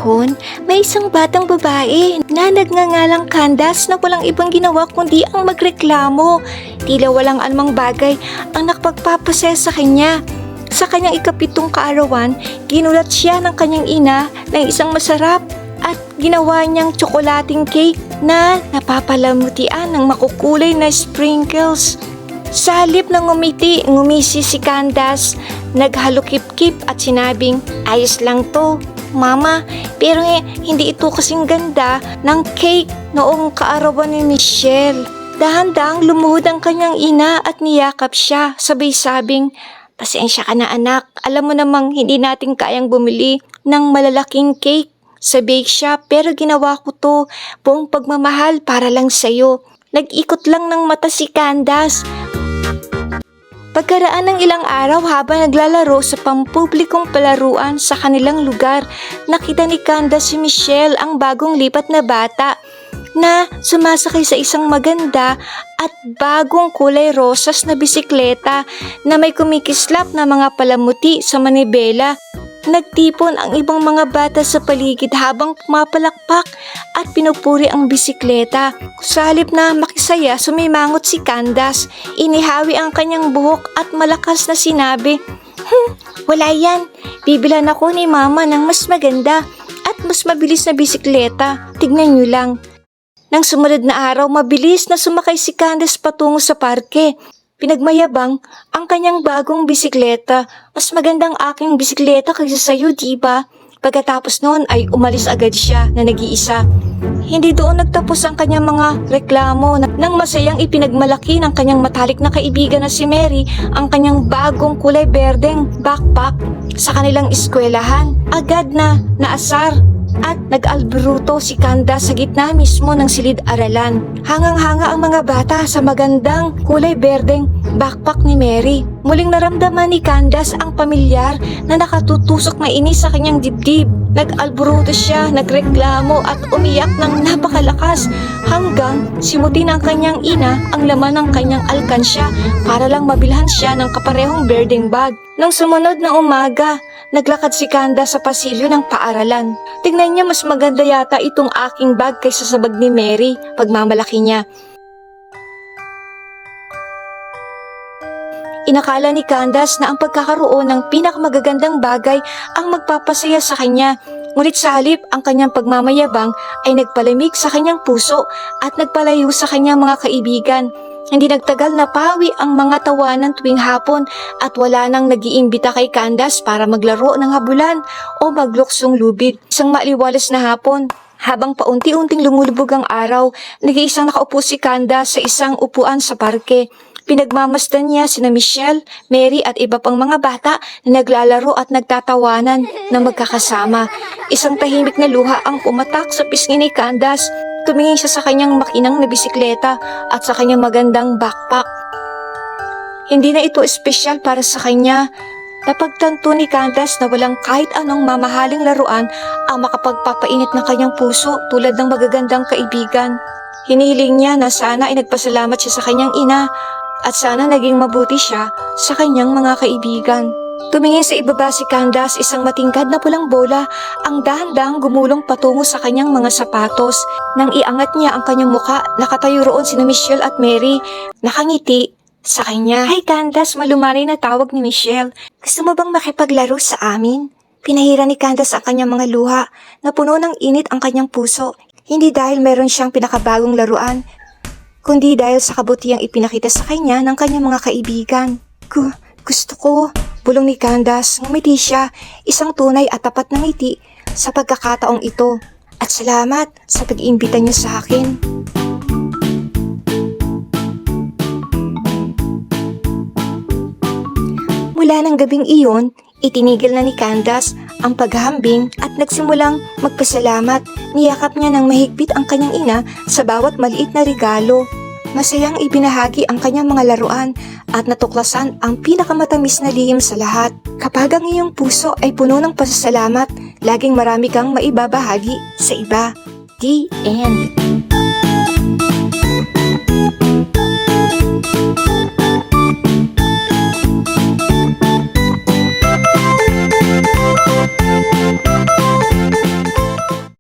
panahon, may isang batang babae na nagngangalang Candace na walang ibang ginawa kundi ang magreklamo. Tila walang anumang bagay ang nakapagpapasaya sa kanya. Sa kanyang ikapitong kaarawan, ginulat siya ng kanyang ina ng isang masarap at ginawa niyang tsokolating cake na napapalamutian ng makukulay na sprinkles. Sa halip na ngumisi si Candace, naghalukip-kip at sinabing, "Ayos lang to, Mama, pero hindi ito kasing ganda ng cake noong kaarawan ni Michelle." Dahan-dahang lumuhod ang kanyang ina at niyakap siya, sabay sabing, "Pasensya ka na anak, alam mo namang hindi natin kayang bumili ng malalaking cake sa bake shop, pero ginawa ko to, buong pagmamahal para lang sa'yo." Nag-ikot lang ng mata si Candace. Pagkaraan ng ilang araw habang naglalaro sa pampublikong palaruan sa kanilang lugar, nakita ni Candace si Michelle, ang bagong lipat na bata, na sumasakay sa isang maganda at bagong kulay rosas na bisikleta na may kumikislap na mga palamuti sa manibela. Nagtipon ang ibang mga bata sa paligid habang pumapalakpak at pinupuri ang bisikleta. Sa halip na makisaya, sumimangot si Candace. Inihawi ang kanyang buhok at malakas na sinabi, "Wala yan. Bibilan ako ni Mama ng mas maganda at mas mabilis na bisikleta. Tignan niyo lang." Nang sumunod na araw, mabilis na sumakay si Candace patungo sa parke. Pinagmayabang ang kanyang bagong bisikleta. "Mas magandang aking bisikleta kaysa sa'yo, diba?" Pagkatapos noon ay umalis agad siya na nag-iisa. Hindi doon nagtapos ang kanyang mga reklamo. Nang masayang ipinagmalaki ng kanyang matalik na kaibigan na si Mary ang kanyang bagong kulay berdeng backpack sa kanilang eskwelahan, agad na naasar at nag-albruto si Candace sa gitna mismo ng silid-aralan. Hangang-hanga ang mga bata sa magandang kulay berdeng backpack ni Mary. Muling naramdaman ni Candace ang pamilyar na nakatutusok na inis sa kanyang dibdib. Nag-albruto siya, nagreklamo at umiyak ng napakalakas hanggang simutin ng kanyang ina ang laman ng kanyang alkansya para lang mabilhan siya ng kaparehong berdeng bag. Nang sumunod na umaga, naglakad si Candace sa pasilyo ng paaralan. Tingnan niya, mas maganda yata itong aking bag kaysa sa bag ni Mary, pagmamalaki niya. Inakala ni Candace na ang pagkakaroon ng pinakamagagandang bagay ang magpapasaya sa kanya. Ngunit sa halip, ang kanyang pagmamayabang ay nagpalamig sa kanyang puso at nagpalayo sa kanyang mga kaibigan. Hindi nagtagal na pawi ang mga tawanan tuwing hapon at wala nang nag-iimbita kay Candace para maglaro ng habulan o magluksong lubid. Isang maliwalas na hapon, habang paunti-unting lumulubog ang araw, nag-iisang nakaupo si Candace sa isang upuan sa parke. Pinagmamasdan niya sina Michelle, Mary at iba pang mga bata na naglalaro at nagtatawanan na magkakasama. Isang tahimik na luha ang pumatak sa pisngi ni Candace. Tumingin siya sa kanyang makinang na bisikleta at sa kanyang magandang backpack. Hindi na ito espesyal para sa kanya. Napagtanto ni Candace na walang kahit anong mamahaling laruan ang makapagpapainit ng kanyang puso tulad ng magagandang kaibigan. Hinihiling niya na sana ay nagpasalamat siya sa kanyang ina at sana naging mabuti siya sa kanyang mga kaibigan. Tumingin sa ibaba si Candace, isang matingkad na pulang bola ang dahan-dahang gumulong patungo sa kanyang mga sapatos. Nang iangat niya ang kanyang muka, nakatayo roon sina Michelle at Mary, nakangiti sa kanya. "Hi Candace," malumari na tawag ni Michelle. "Gusto mo bang makipaglaro sa amin?" Pinahira ni Candace ang kanyang mga luha na puno ng init ang kanyang puso. Hindi dahil meron siyang pinakabagong laruan, kundi dahil sa kabutihang ipinakita sa kanya ng kanyang mga kaibigan. Gusto ko," bulong ni Candace. Ngumiti siya, isang tunay at tapat na ngiti sa pagkakataong ito. "At salamat sa pag-iimbita niyo sa akin." Mula ng gabing iyon, itinigil na ni Candace ang paghahambing at nagsimulang magpasalamat. Niyakap niya ng mahigpit ang kanyang ina sa bawat maliit na regalo. Masayang ibinahagi ang kanyang mga laruan at natuklasan ang pinakamatamis na lihim sa lahat. Kapag ang iyong puso ay puno ng pasasalamat, laging marami kang maibabahagi sa iba. The end.